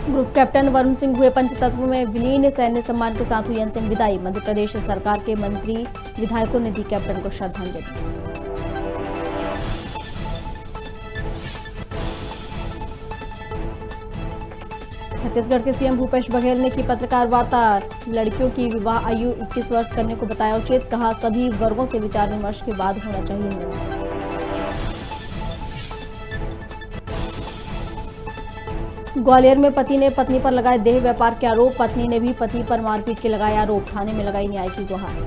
Group captain Varun Singh हुए पंचतत्व में विलीन, सैन्य सम्मान के साथ हुई अंतिम विदाई। मध्य प्रदेश सरकार के मंत्री विधायकों ने दी कैप्टन को श्रद्धांजलि। छत्तीसगढ़ के सीएम भूपेश बघेल ने की पत्रकार वार्ता। लड़कियों की विवाह आयु 21 वर्ष करने को बताया उचित। कहा, सभी वर्गों से विचार विमर्श के बाद होना चाहिए निर्णय। ग्वालियर में पति ने पत्नी पर लगाए देह व्यापार के आरोप। पत्नी ने भी पति पर मारपीट के लगाए आरोप। थाने में लगाई न्याय की गुहार।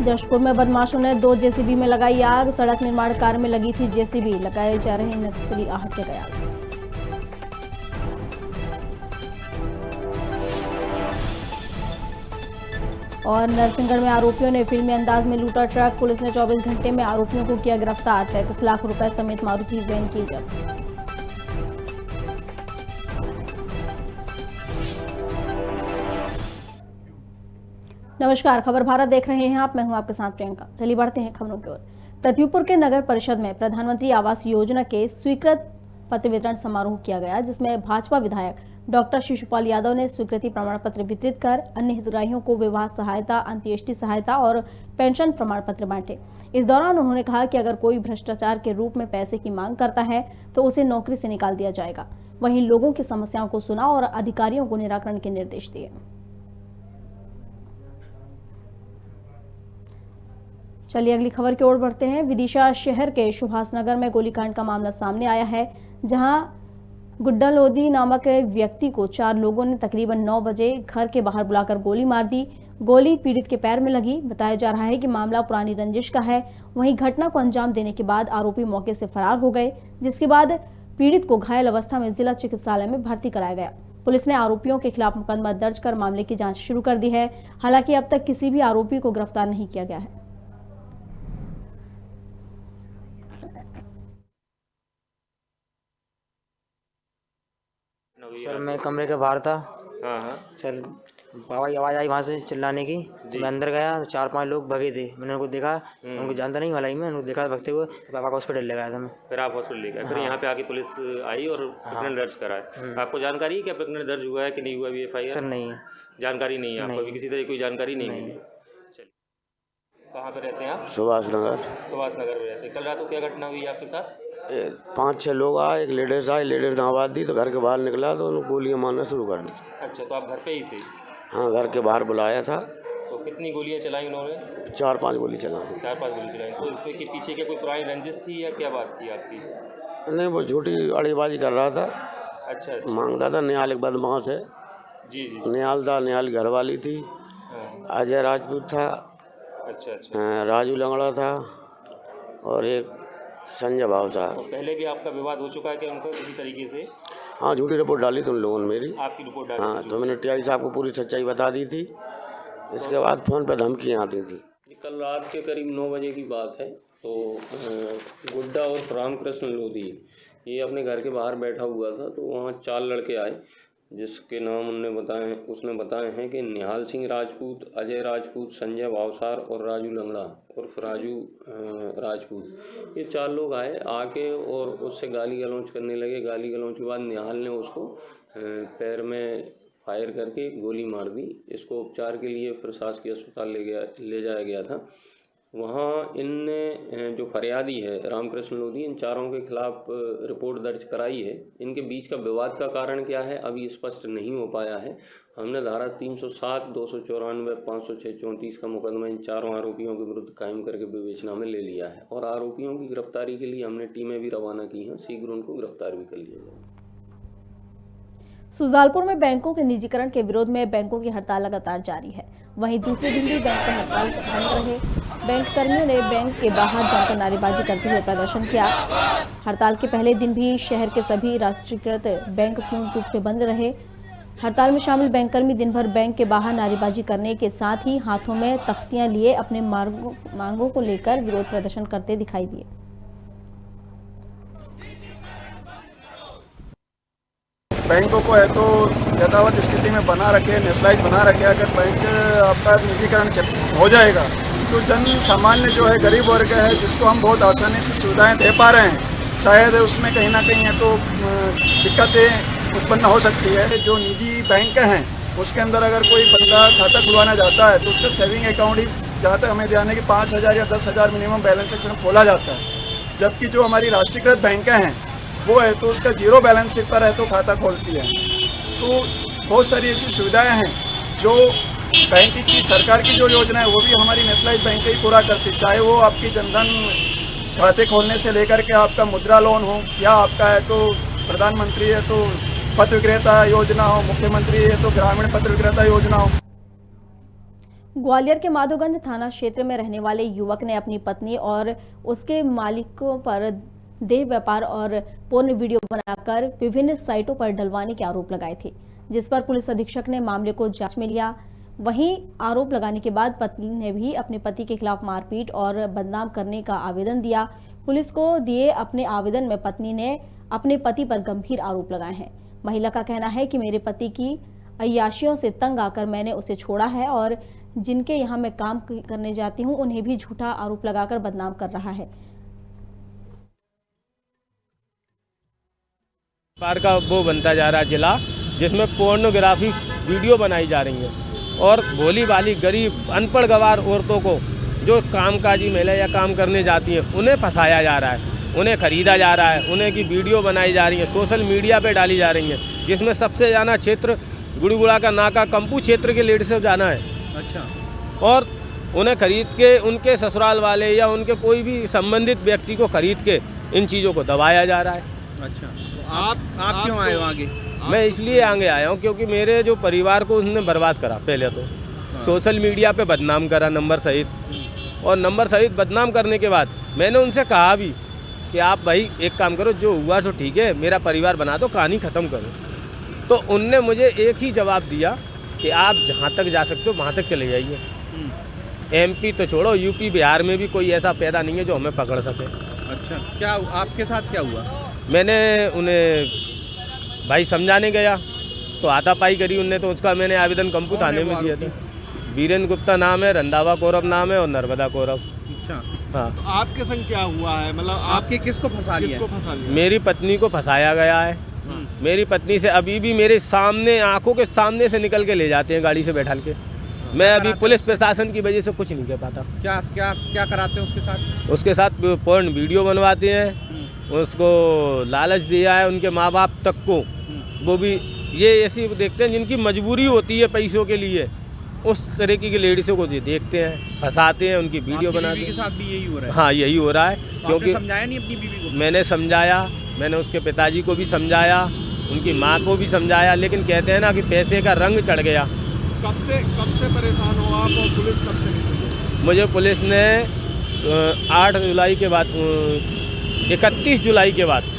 जशपुर में बदमाशों ने 2 जेसीबी में लगाई आग। सड़क निर्माण कार्य में लगी थी जेसीबी। लगाए जा रहे नक्सली आहत गया। और नरसिंहगढ़ में आरोपियों ने फिल्मी अंदाज में लूटा ट्रक। पुलिस ने 24 घंटे में आरोपियों को किया गिरफ्तार। 37 लाख रुपए समेत मारुति वैन की जब्त। नमस्कार, खबर भारत देख रहे हैं आप। मैं हूं आपके साथ प्रियंका। चलिए बढ़ते हैं खबरों की ओर। पृथ्वीपुर के नगर परिषद में प्रधानमंत्री आवास योजना के स्वीकृत पत्र वितरण समारोह किया गया, जिसमें भाजपा विधायक डॉक्टर शिशुपाल यादव ने स्वीकृति प्रमाण पत्र वितरित कर अन्य हितग्राहियों को विवाह सहायता, अंत्येष्टि सहायता और पेंशन प्रमाण पत्र बांटे। इस दौरान उन्होंने कहा कि अगर कोई भ्रष्टाचार के रूप में पैसे की मांग करता है तो उसे नौकरी से निकाल दिया जाएगा। वहीं लोगों की समस्याओं को सुना और अधिकारियों को निराकरण के निर्देश दिए। चलिए अगली खबर की ओर बढ़ते हैं। विदिशा शहर के सुभाष नगर में गोलीकांड का मामला सामने आया है, जहां गुड्डा लोधी नामक व्यक्ति को 4 लोगों ने तकरीबन 9 बजे घर के बाहर बुलाकर गोली मार दी। गोली पीड़ित के पैर में लगी। बताया जा रहा है कि मामला पुरानी रंजिश का है। वहीं घटना को अंजाम देने के बाद आरोपी मौके से फरार हो गए, जिसके बाद पीड़ित को घायल अवस्था में जिला चिकित्सालय में भर्ती कराया गया। पुलिस ने आरोपियों के खिलाफ मुकदमा दर्ज कर मामले की जांच शुरू कर दी है। हालांकि अब तक किसी भी आरोपी को गिरफ्तार नहीं किया गया है। सर मैं कमरे के बाहर था। हाँ। सर बाबा की आवाज़ आई वहाँ से चिल्लाने की, तो मैं अंदर गया तो 4-5 लोग भगे थे। मैंने उनको देखा, उनको जानता नहीं वाला ही, मैं उनको देखा भगते हुए, तो पापा को हॉस्पिटल ले गया था मैं। फिर आप हॉस्पिटल ले गए। फिर यहाँ पे आके पुलिस आई और प्रकरण दर्ज कराया। आपको जानकारी है क्या प्रकरण दर्ज हुआ है कि नहीं हुआ? अभी FIR सर नहीं है, जानकारी नहीं है आपको? अभी किसी तरह की कोई जानकारी नहीं है? चलिए, कहाँ पे रहते हैं आप? सुभाष नगर। सुभाष नगर में रहते हैं। कल रात को क्या घटना हुई आपके साथ? 5-6 लोग आए, एक लेडीज आई, लेडीज ने आवाज़ दी तो घर के बाहर निकला तो उन्होंने गोलियां मारना शुरू कर दी। अच्छा, तो आप घर पे ही थे? हाँ, घर के बाहर बुलाया था। तो कितनी गोलियां चलाई उन्होंने? 4-5 गोली चलाई। 4-5 गोली चलाई। तो इसमें के पीछे क्या कोई पुरानी रंजिश थी या क्या बात थी आपकी? नहीं, वो झूठी अड़ेबाजी कर रहा था। अच्छा। मांगता था। निहाल एक बदमाश है। जी। निहाल था, निहाल घर वाली थी। अजय राजपूत था। अच्छा। राजू लंगड़ा था और एक संजय भाव था। तो पहले भी आपका विवाद हो चुका है कि उनको किसी तरीके से? हाँ, झूठी रिपोर्ट डाली थी उन लोगों ने मेरी। आपकी रिपोर्ट डाली? हाँ, तो मैंने TI साहब को पूरी सच्चाई बता दी थी। इसके बाद फ़ोन पर धमकियाँ आती थी। कल रात के करीब 9 बजे की बात है। तो गुड्डा और रामकृष्ण लोधी ये अपने घर के बाहर बैठा हुआ था, तो वहाँ 4 लड़के आए, जिसके नाम उसने बताए हैं कि निहाल सिंह राजपूत, अजय राजपूत, संजय भावसार और राजू लंगड़ा उर्फ राजू राजपूत। ये 4 लोग आके और उससे गाली गलौज करने लगे। गाली गलौज के बाद निहाल ने उसको पैर में फायर करके गोली मार दी। इसको उपचार के लिए फिर शासकीय अस्पताल ले जाया गया था। वहाँ इनने जो फरियादी है रामकृष्ण लोधी, इन 4 के खिलाफ रिपोर्ट दर्ज कराई है। इनके बीच का विवाद का कारण क्या है अभी स्पष्ट नहीं हो पाया है। हमने धारा 307, 294, 506, 34 का मुकदमा इन 4 आरोपियों के विरुद्ध कायम करके विवेचना में ले लिया है और आरोपियों की गिरफ्तारी के लिए हमने टीमें भी रवाना की हैं। शीघ्र उनको गिरफ्तार भी कर लिया जाएगा। सुजालपुर में बैंकों के निजीकरण के विरोध में बैंकों की हड़ताल लगातार जारी है। वहीं दूसरे दिन भी बैंक पर हड़ताल बंद रहे। बैंक कर्मियों ने बैंक के बाहर जमकर नारेबाजी करते हुए प्रदर्शन किया। हड़ताल के पहले दिन भी शहर के सभी राष्ट्रीयकृत बैंक पूर्ण रूप से बंद रहे। हड़ताल में शामिल बैंककर्मी दिन भर बैंक के बाहर नारेबाजी करने के साथ ही हाथों में तख्तियां लिए अपने मांगों को लेकर विरोध प्रदर्शन करते दिखाई दिए। बैंकों को है तो यथावत स्थिति में बना रखे, नेशनलाइज बना रखे। अगर बैंक आपका निजीकरण हो जाएगा जो जन सामान्य जो है गरीब वर्ग है जिसको हम बहुत आसानी से सुविधाएं दे पा रहे हैं, शायद उसमें कहीं ना कहीं है तो दिक्कतें उत्पन्न हो सकती है। जो निजी बैंक हैं उसके अंदर अगर कोई बंदा खाता खुलवाना चाहता है तो उसका सेविंग अकाउंट ही जहाँ तक हमें ध्यान है कि 5,000 या 10,000 मिनिमम बैलेंस से खोला जाता है, जबकि जो हमारी राष्ट्रीयकृत बैंकें हैं वो है तो उसका जीरो बैलेंस पर है तो खाता खोलती है। तो बहुत सारी ऐसी सुविधाएं हैं जो बैंक की सरकार की जो योजना है वो भी हमारी नेशनलाइज बैंक ही पूरा करती है, चाहे वो आपकी जनधन खाते खोलने से लेकर के आपका मुद्रा लोन हो या आपका है तो प्रधानमंत्री है तो पत्र विक्रेता योजना हो, मुख्यमंत्री है तो ग्रामीण पत्र विक्रेता योजना हो। ग्वालियर के माधोगंज थाना क्षेत्र में रहने वाले युवक ने अपनी पत्नी और उसके मालिकों पर देह व्यापार और पोर्न वीडियो बनाकर विभिन्न साइटों पर डलवाने के आरोप लगाए थे, जिस पर पुलिस अधीक्षक ने मामले को जांच में लिया। वहीं आरोप लगाने के बाद पत्नी ने भी अपने पति के खिलाफ मारपीट और बदनाम करने का आवेदन दिया। पुलिस को दिए अपने आवेदन में पत्नी ने अपने पति पर गंभीर आरोप लगाए हैं। महिला का कहना है कि मेरे पति की अय्याशियों से तंग आकर मैंने उसे छोड़ा है और जिनके यहाँ मैं काम करने जाती हूँ उन्हें भी झूठा आरोप लगाकर बदनाम कर रहा है। पार का वो बनता जा रहा है जिला जिसमें पोर्नोग्राफी वीडियो बनाई जा रही है और भोली भाली गरीब अनपढ़ गवार औरतों को जो कामकाजी महिला या काम करने जाती हैं उन्हें फंसाया जा रहा है, उन्हें खरीदा जा रहा है, उन्हें की वीडियो बनाई जा रही है, सोशल मीडिया पे डाली जा रही है, जिसमें सबसे ज़्यादा क्षेत्र गुड़ीगुड़ा का नाका कंपू क्षेत्र के लेडी से जाना है। अच्छा। और उन्हें खरीद के उनके ससुराल वाले या उनके कोई भी संबंधित व्यक्ति को खरीद के इन चीज़ों को दबाया जा रहा है। अच्छा, तो आप क्यों आए हो आगे? मैं इसलिए आगे आया हूँ क्योंकि मेरे जो परिवार को उसने बर्बाद करा। पहले तो सोशल मीडिया पे बदनाम करा नंबर सहित, और नंबर सहित बदनाम करने के बाद मैंने उनसे कहा भी कि आप भाई एक काम करो, जो हुआ तो ठीक है, मेरा परिवार बना दो, कहानी ख़त्म करो। तो उनने मुझे एक ही जवाब दिया कि आप जहाँ तक जा सकते हो वहाँ तक चले जाइए। MP तो छोड़ो, यूपी बिहार में भी कोई ऐसा पैदा नहीं है जो हमें पकड़ सके। अच्छा, क्या आपके साथ क्या हुआ? मैंने उन्हें भाई समझाने गया तो हाथापाई करी उनने, तो उसका मैंने आवेदन कंपू थाने में दिया था। वीरेंद्र गुप्ता नाम है, रंधावा कौरव नाम है और नर्मदा कौरव। अच्छा, हाँ। तो आपके संग क्या हुआ है? मतलब आपके किसको फंसा लिया? मेरी पत्नी को फंसाया गया है। मेरी पत्नी से अभी भी मेरे सामने, आंखों के सामने से निकल के ले जाते हैं गाड़ी से बैठाल के। मैं अभी पुलिस प्रशासन की वजह से कुछ नहीं कह पाता। क्या क्या क्या कराते हैं उसके साथ? उसके साथ पोर्न वीडियो बनवाते हैं, उसको लालच दिया है उनके माँ बाप तक को। वो भी ये ऐसी देखते हैं जिनकी मजबूरी होती है पैसों के लिए, उस तरीके की लेडीज़ों को देखते हैं, फंसाते हैं, उनकी वीडियो बनाते हैं। के साथ भी यही हो रहा है? हाँ, यही हो रहा है। तो क्योंकि समझाया नहीं अपनी बीवी को? मैंने समझाया, मैंने उसके पिताजी को भी समझाया, उनकी माँ को भी समझाया, लेकिन कहते हैं ना कि पैसे का रंग चढ़ गया। कब से परेशान हो आप और पुलिस कब से निकली? मुझे पुलिस ने 8 जुलाई के बाद 31 जुलाई के बाद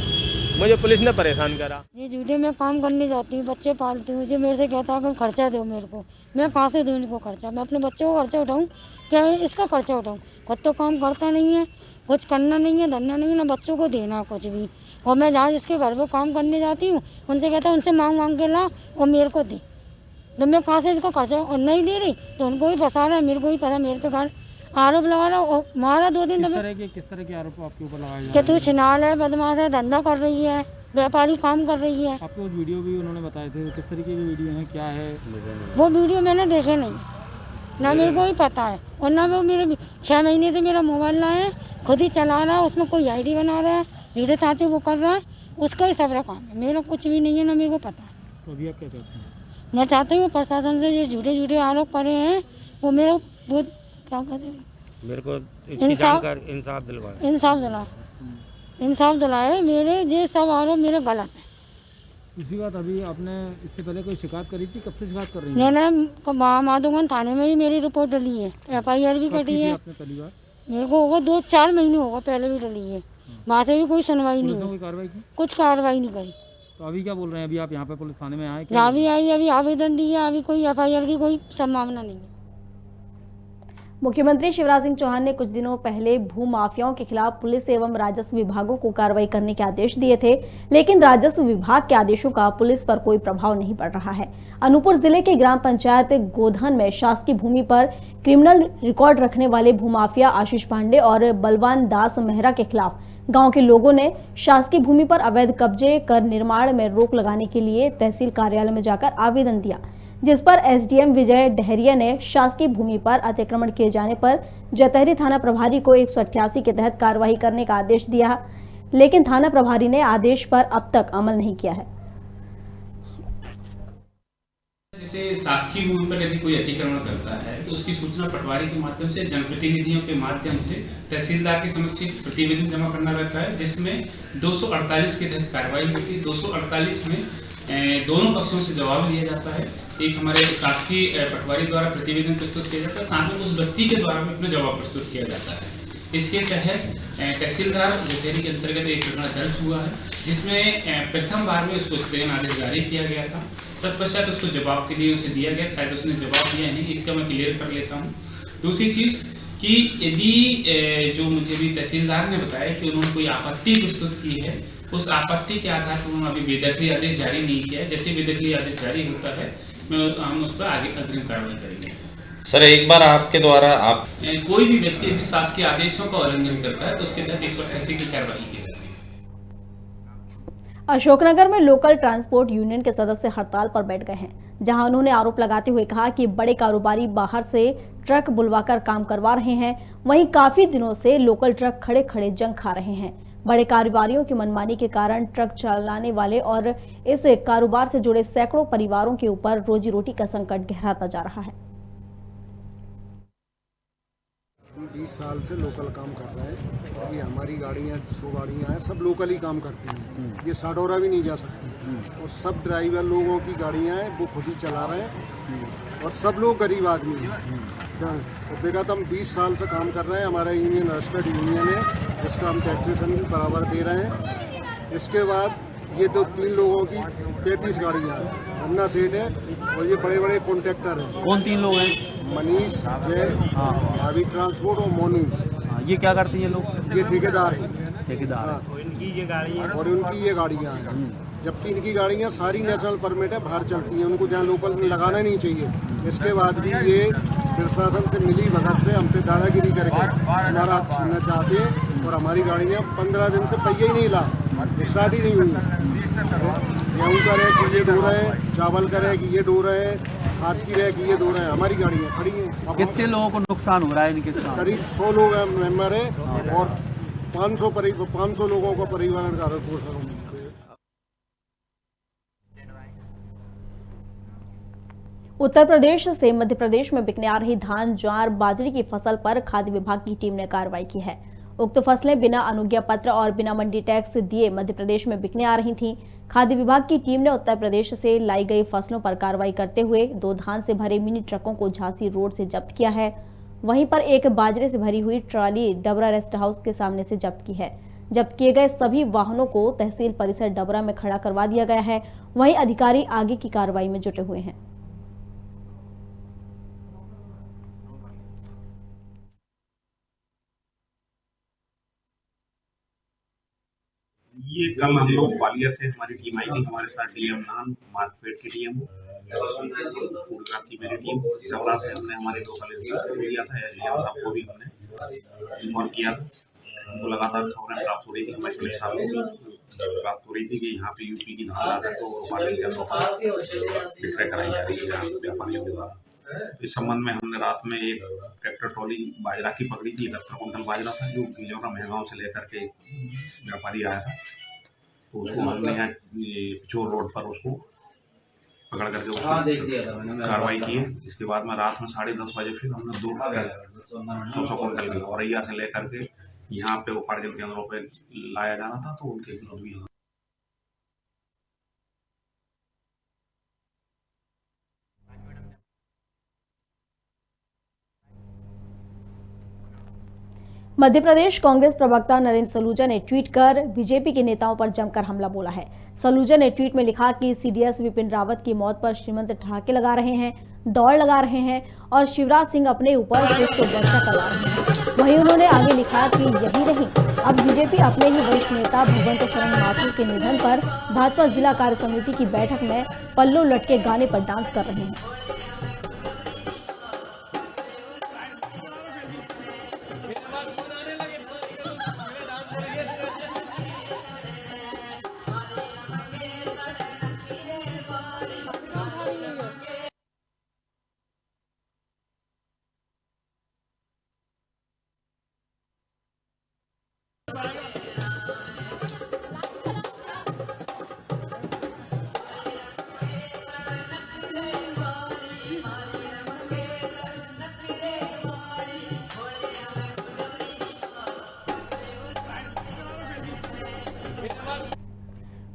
मुझे पुलिस ने परेशान करा। ये झूठे में काम करने जाती हूँ, बच्चे पालती हूँ, जो मेरे से कहता है कि खर्चा दो मेरे को। मैं कहाँ से दूँ इनको खर्चा? मैं अपने बच्चों को खर्चा उठाऊँ क्या इसका खर्चा उठाऊँ? खुद तो काम करता नहीं है, कुछ करना नहीं है, धंधा नहीं है, ना बच्चों को देना कुछ भी। और मैं जहाँ जिसके घर पर काम करने जाती हूँ उनसे कहता है उनसे मांग के ला और मेरे को दे। तो मैं कहाँ से इसको खर्चा और नहीं दे रही तो उनको भी फंसा रहा है, मेरे को भी पता, मेरे पे घर आरोप लगा रहा और मारा 2 दिन। किस तरह के आरोप आपके ऊपर लगाए जा कि तू छिनाल है, बदमाश है, धंधा कर रही है, व्यापारी काम कर रही है। आपको वीडियो भी उन्होंने बताए थे, किस तरीके की वीडियो है, क्या है? वो वीडियो मैंने देखे नहीं, ना मेरे को ही पता है, और ना वो मेरे 6 महीने से मेरा मोबाइल लाया है, खुद ही चला रहा है, उसमें कोई ID बना रहा है, धीरे साथ वो कर रहा है, उसका ही सब काम है, मेरा कुछ भी नहीं है, ना मेरे को पता है। तो अभी आप क्या चाहते हैं? मैं चाहती हूँ प्रशासन से जो झूठे आरोप करे हैं वो मेरा वो क्या कहते हैं, मेरे को इंसाफ दिलाए। मेरे ये सब आरोप मेरे गलत है। इसी बात अभी आपने इससे पहले कोई शिकायत करी थी? कब से शिकायत कर रही है? मैंने माधोगंज थाने में ही मेरी रिपोर्ट डली है, FIR भी कटी है। आपने पहली बार? मेरे को होगा 2-4 महीने होगा, पहले भी डली है, वहाँ से भी कोई सुनवाई नहीं हुई, कुछ कार्रवाई नहीं करी। तो अभी क्या बोल रहे हैं? अभी आप यहाँ पे पुलिस थाने में आए? जहाँ भी आई, अभी आवेदन दिया, अभी कोई FIR की कोई संभावना नहीं है। मुख्यमंत्री शिवराज सिंह चौहान ने कुछ दिनों पहले भू माफियाओं के खिलाफ पुलिस एवं राजस्व विभागों को कार्रवाई करने के आदेश दिए थे, लेकिन राजस्व विभाग के आदेशों का पुलिस पर कोई प्रभाव नहीं पड़ रहा है। अनूपपुर जिले के ग्राम पंचायत गोधन में शासकीय भूमि पर क्रिमिनल रिकॉर्ड रखने वाले भूमाफिया आशीष पांडे और बलवान दास मेहरा के खिलाफ गांव के लोगों ने शासकीय भूमि पर अवैध कब्जे कर निर्माण में रोक लगाने के लिए तहसील कार्यालय में जाकर आवेदन दिया, जिस पर एसडीएम विजय डहरिया ने शासकीय भूमि पर अतिक्रमण किए जाने पर जतहरी थाना प्रभारी को 188 के तहत कार्रवाई करने का आदेश दिया, लेकिन थाना प्रभारी ने आदेश पर अब तक अमल नहीं किया है। जैसे शासकीय भूमि पर यदि कोई अतिक्रमण करता है तो उसकी सूचना पटवारी के माध्यम से जनप्रतिनिधियों के माध्यम से तहसीलदार के समक्ष प्रतिवेदन जमा करना रहता है, जिसमें 248 के तहत कार्रवाई होती है। 248 में दोनों पक्षों से जवाब लिया जाता है। एक हमारे शासकीय पटवारी द्वारा प्रतिवेदन प्रस्तुत किया जाता है, साथ में उस व्यक्ति के द्वारा भी अपना जवाब प्रस्तुत किया जाता है। इसके तहत तहसीलदार जतेरी के अंतर्गत एक प्रकरण दर्ज हुआ है, जिसमें प्रथम बार में उसको स्थगन आदेश जारी किया गया था। तत्पश्चात उसको जवाब के लिए उसे दिया गया, शायद उसने जवाब दिया नहीं, इसका मैं क्लियर कर लेता हूँ। दूसरी चीज़ कि यदि जो मुझे भी तहसीलदार ने बताया कि उन्होंने कोई आपत्ति प्रस्तुत की है, उस आपत्ति के आधार पर उन्होंने अभी बेदखली आदेश जारी नहीं किया है। जैसे बेदखली आदेश जारी होता है हम उस पर आगे अग्रिम कार्रवाई करेंगे। सर, एक बार आपके द्वारा आप कोई भी व्यक्ति यदि शासकीय आदेशों का उल्लंघन करता है तो उसके तहत 188 की कार्रवाई की जाती है। अशोकनगर में लोकल ट्रांसपोर्ट यूनियन के सदस्य हड़ताल पर बैठ गए हैं, जहां उन्होंने आरोप लगाते हुए कहा कि बड़े कारोबारी बाहर से ट्रक बुलवाकर काम करवा रहे हैं, वहीं काफी दिनों से लोकल ट्रक खड़े खड़े जंग खा रहे हैं। बड़े कारोबारियों की मनमानी के कारण ट्रक चलाने वाले और इस कारोबार से जुड़े सैकड़ों परिवारों के ऊपर रोजी रोटी का संकट गहराता जा रहा है। 20 साल से लोकल काम कर रहे हैं और ये हमारी गाड़ियाँ 100 गाड़ियाँ हैं, सब लोकल ही काम करती हैं। ये साडोरा भी नहीं जा सकती और सब ड्राइवर लोगों की गाड़ियाँ हैं वो खुद ही चला रहे हैं और सब लोग गरीब आदमी हैं। और बेगतम 20 साल से काम कर रहे हैं। हमारा यूनियन रजिस्टर्ड यूनियन है, जिसका हम टैक्सेशन भी बराबर दे रहे हैं। इसके बाद ये 2-3 लोगों की 33 गाड़ियाँ हैं। अन्ना सेठ है और ये बड़े बड़े कॉन्ट्रैक्टर हैं। कौन 3 लोग हैं? मनीष जैन, भाभी ट्रांसपोर्ट और मोनू। ये क्या करते हैं लोग? ये ठेकेदार हैं। ठेकेदार। उनकी ये गाड़ियाँ हैं, जबकि इनकी गाड़ियाँ सारी नेशनल परमिट है, बाहर चलती हैं। उनको जहाँ लोकल में लगाना नहीं चाहिए। इसके बाद भी ये प्रशासन से मिली भगत से हम पे दादागिरी करके हमारा आप छीनना चाहते हैं और हमारी गाड़ियाँ 15 दिन से पहिए ही नहीं ला, स्टार्ट ही नहीं हुई। गेहूँ का रहे कि ये डो रहे हैं, चावल का रहे कि ये डो रहे हैं, खाद की रहे कि ये डो रहे हैं, हमारी गाड़ियाँ खड़ी हैं। कितने लोगों को नुकसान हो रहा है इनके साथ? करीब 100 लोग मेम्बर है और 500 लोगों का परिवहन का पोषण। उत्तर प्रदेश से मध्य प्रदेश में बिकने आ रही धान, ज्वार, बाजरे की फसल पर खाद्य विभाग की टीम ने कार्रवाई की है। उक्त फसलें बिना अनुज्ञा पत्र और बिना मंडी टैक्स दिए मध्य प्रदेश में बिकने आ रही थीं। खाद्य विभाग की टीम ने उत्तर प्रदेश से लाई गई फसलों पर कार्रवाई करते हुए 2 धान से भरे मिनी ट्रकों को झांसी रोड से जब्त किया है। वहीं पर एक बाजरे से भरी हुई ट्रॉली डबरा रेस्ट हाउस के सामने से जब्त की है। जब्त किए गए सभी वाहनों को तहसील परिसर डबरा में खड़ा करवा दिया गया है। वहीं अधिकारी आगे की कार्रवाई में जुटे हुए हैं। ये कल हम लोग ग्वालियर से हमारी टीम आई थी, हमारे साथ डीएम नान, मार्केट की टीम, फूडग्राफ की मेरी टीम, डबरा से हमने हमारे लोकल लिया था, डीएम साहब को भी हमने इन्फॉर्म किया था। हमको लगातार खबरें प्राप्त हो रही थी, हमारे पुलिस साहब को भी प्राप्त हो रही थी कि यहाँ पे यूपी की धान लाकर तो मार्केट के अंदर विक्रय कराई जा रही है व्यापारियों के द्वारा। इस संबंध में हमने रात में एक ट्रैक्टर ट्रॉली बाजरा की पकड़ी थी। 10 कुंटल बाजरा था जो बिजौरा महगांव से लेकर के व्यापारी आया था, तो उसको हमने यहाँ पिछोर रोड पर उसको पकड़ करके उसको कार्रवाई की है। इसके बाद में रात में 10:30 बजे फिर हमने 200 कुंटल की औरैया से लेकर के यहाँ पे उपार्जन केंद्रों पे लाया जाना था, तो उनके विरोध भी मध्य प्रदेश कांग्रेस प्रवक्ता नरेंद्र सलूजा ने ट्वीट कर बीजेपी के नेताओं पर जमकर हमला बोला है। सलूजा ने ट्वीट में लिखा कि सीडीएस विपिन रावत की मौत पर श्रीमंत ठहाके लगा रहे हैं। दौड़ लगा रहे हैं और शिवराज सिंह अपने ऊपर खुद को बच्चा करवा रहे हैं। वहीं उन्होंने आगे लिखा कि यही नहीं, अब बीजेपी अपने ही वरिष्ठ नेता भगवंत शरण माथुर के निधन पर भाजपा जिला कार्य समिति की बैठक में पल्लू लटके गाने पर डांस कर रहे हैं।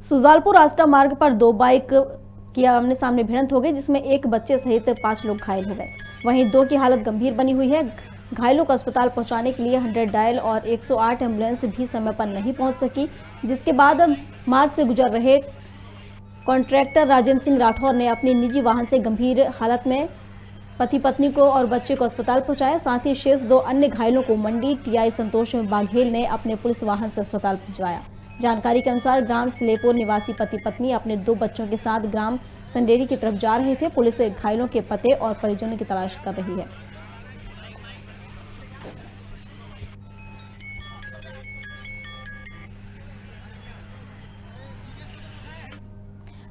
सुजालपुर आष्टा मार्ग पर दो बाइक की आमने सामने भिड़ंत हो गई, जिसमें एक बच्चे सहित 5 लोग घायल हो गए। वहीं 2 की हालत गंभीर बनी हुई है। घायलों को अस्पताल पहुंचाने के लिए 100 डायल और 108 एम्बुलेंस भी समय पर नहीं पहुंच सकी, जिसके बाद मार्ग से गुजर रहे कॉन्ट्रैक्टर राजेंद्र सिंह राठौर ने अपनी निजी वाहन से गंभीर हालत में पति पत्नी को और बच्चे को अस्पताल पहुंचाया। साथ ही शेष 2 अन्य घायलों को मंडी टीआई संतोष बाघेल ने अपने पुलिस वाहन से अस्पताल पहुंचाया। जानकारी के अनुसार ग्राम सलेपुर निवासी पति पत्नी अपने 2 बच्चों के साथ ग्राम संडेरी की तरफ जा रहे थे। पुलिस घायलों के पते और परिजनों की तलाश कर रही है।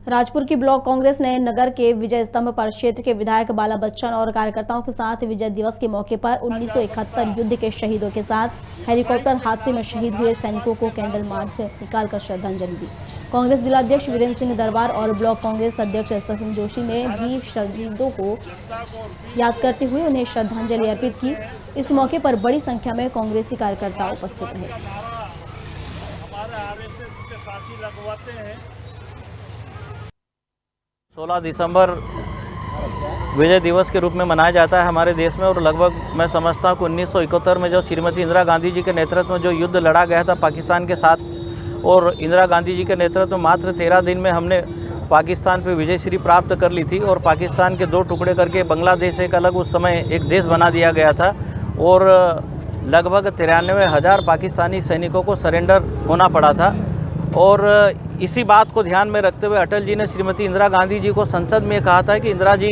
राजपुर की ब्लॉक कांग्रेस ने नगर के विजय स्तंभ पर क्षेत्र के विधायक बाला बच्चन और कार्यकर्ताओं के साथ विजय दिवस के मौके पर 1971 युद्ध के शहीदों के साथ हेलीकॉप्टर हादसे में शहीद हुए सैनिकों को कैंडल मार्च निकालकर श्रद्धांजलि दी। कांग्रेस जिलाध्यक्ष वीरेंद्र सिंह दरबार और ब्लॉक कांग्रेस अध्यक्ष सचिन जोशी ने भी शहीदों को याद करते हुए उन्हें श्रद्धांजलि अर्पित की। इस मौके पर बड़ी संख्या में कांग्रेसी कार्यकर्ता उपस्थित रहे। 16 दिसंबर विजय दिवस के रूप में मनाया जाता है हमारे देश में, और लगभग मैं समझता हूँ कि 1971 में जो श्रीमती इंदिरा गांधी जी के नेतृत्व में जो युद्ध लड़ा गया था पाकिस्तान के साथ, और इंदिरा गांधी जी के नेतृत्व में मात्र 13 दिन में हमने पाकिस्तान पे विजयश्री प्राप्त कर ली थी, और पाकिस्तान के 2 टुकड़े करके बांग्लादेश एक अलग उस समय एक देश बना दिया गया था, और लगभग 93,000 पाकिस्तानी सैनिकों को सरेंडर होना पड़ा था। और इसी बात को ध्यान में रखते हुए अटल जी ने श्रीमती इंदिरा गांधी जी को संसद में कहा था कि इंदिरा जी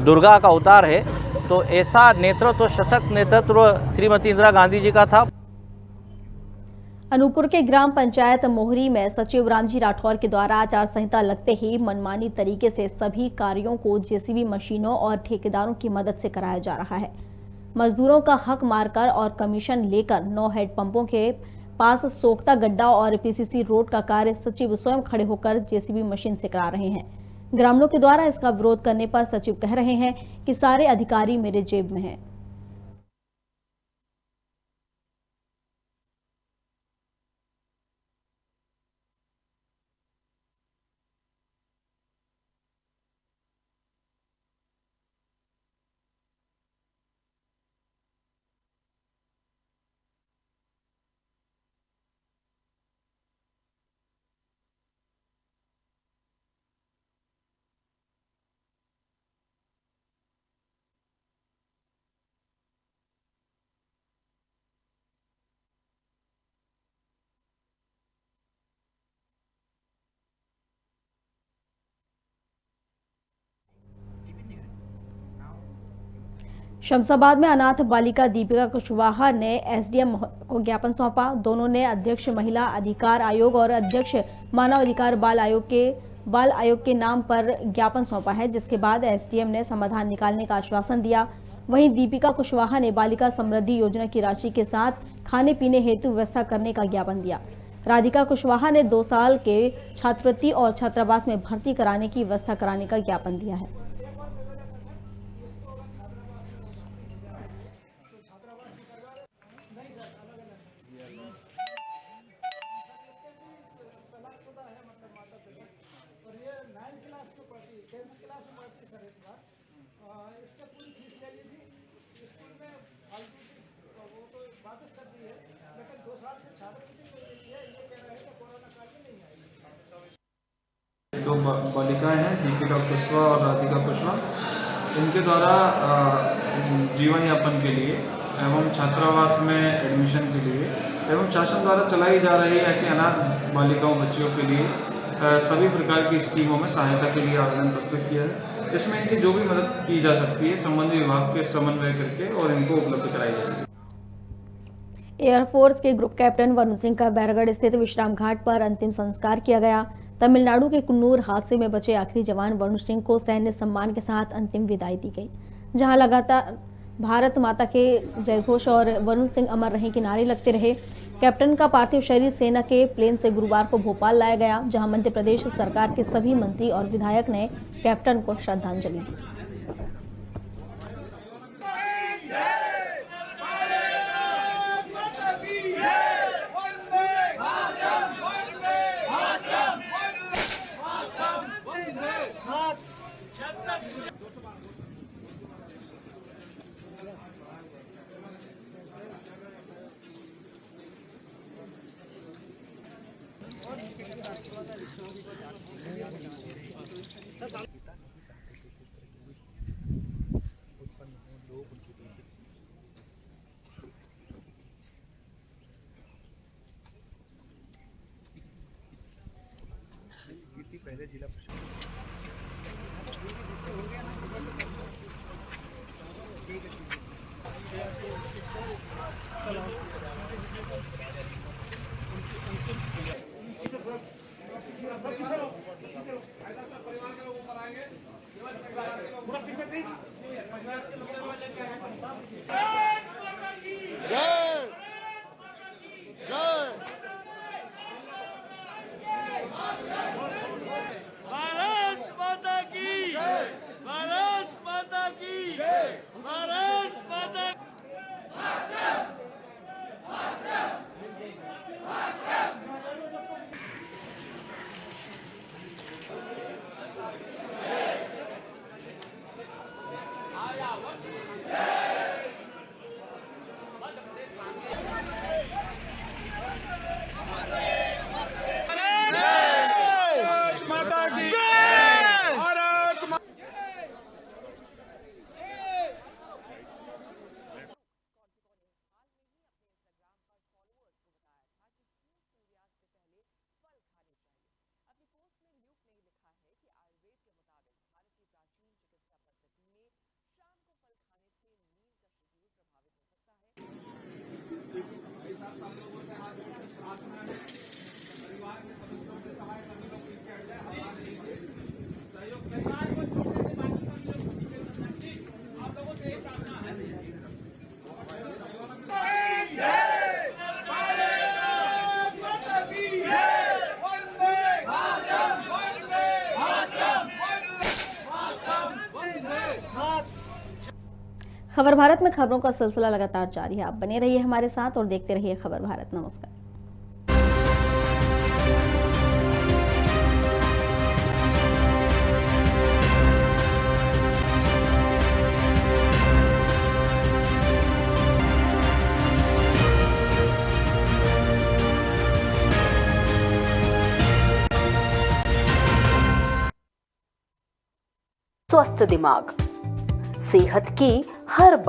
दुर्गा का अवतार है, तो ऐसा नेतृत्व, सशक्त नेतृत्व श्रीमती इंदिरा गांधी जी का था। अनूपपुर के ग्राम पंचायत मोहरी में सचिव रामजी राठौर के द्वारा आचार संहिता लगते ही मनमानी तरीके से सभी कार्यों को जेसीबी मशीनों और ठेकेदारों की मदद से कराया जा रहा है। मजदूरों का हक मारकर और कमीशन लेकर 9 हैंडपंपों के पास सोख्ता गड्ढा और पीसीसी रोड का कार्य सचिव स्वयं खड़े होकर जेसीबी मशीन से करा रहे हैं। ग्रामीणों के द्वारा इसका विरोध करने पर सचिव कह रहे हैं कि सारे अधिकारी मेरे जेब में हैं। शमशाबाद में अनाथ बालिका दीपिका कुशवाहा ने एसडीएम को ज्ञापन सौंपा। दोनों ने अध्यक्ष महिला अधिकार आयोग और अध्यक्ष मानव अधिकार बाल आयोग के नाम पर ज्ञापन सौंपा है, जिसके बाद एसडीएम ने समाधान निकालने का आश्वासन दिया। वहीं दीपिका कुशवाहा ने बालिका समृद्धि योजना की राशि के साथ खाने पीने हेतु व्यवस्था करने का ज्ञापन दिया। राधिका कुशवाहा ने 2 साल के छात्रवृत्ति और छात्रावास में भर्ती कराने की व्यवस्था कराने का ज्ञापन दिया है। दो बालिकाएं हैं, दीपिका कुशवाहा और राधिका कुशवाहा, इनके द्वारा जीवन यापन के लिए एवं छात्रावास में एडमिशन के लिए एवं शासन द्वारा चलाई जा रही ऐसी अनाथ बालिकाओं बच्चियों के लिए सभी प्रकार की स्कीमों में सहायता के लिए आवेदन प्रस्तुत किया है। इसमें इनकी जो भी मदद की जा सकती है संबंधित विभाग के समन्वय करके और इनको उपलब्ध कराई जाएगी। एयरफोर्स के ग्रुप कैप्टन वरुण सिंह का बैरगढ़ स्थित विश्राम घाट पर अंतिम संस्कार किया गया। तमिलनाडु के कुन्नूर हादसे में बचे आखिरी जवान वरुण सिंह को सैन्य सम्मान के साथ अंतिम विदाई दी गई, जहां लगातार भारत माता के जयघोष और वरुण सिंह अमर रहे के नारे लगते रहे। कैप्टन का पार्थिव शरीर सेना के प्लेन से गुरुवार को भोपाल लाया गया, जहां मध्य प्रदेश सरकार के सभी मंत्री और विधायक ने कैप्टन को श्रद्धांजलि दी। पहले जिला खबर भारत में खबरों का सिलसिला लगातार जारी है। आप बने रहिए हमारे साथ और देखते रहिए खबर भारत। नमस्कार। स्वस्थ दिमाग, सेहत की हर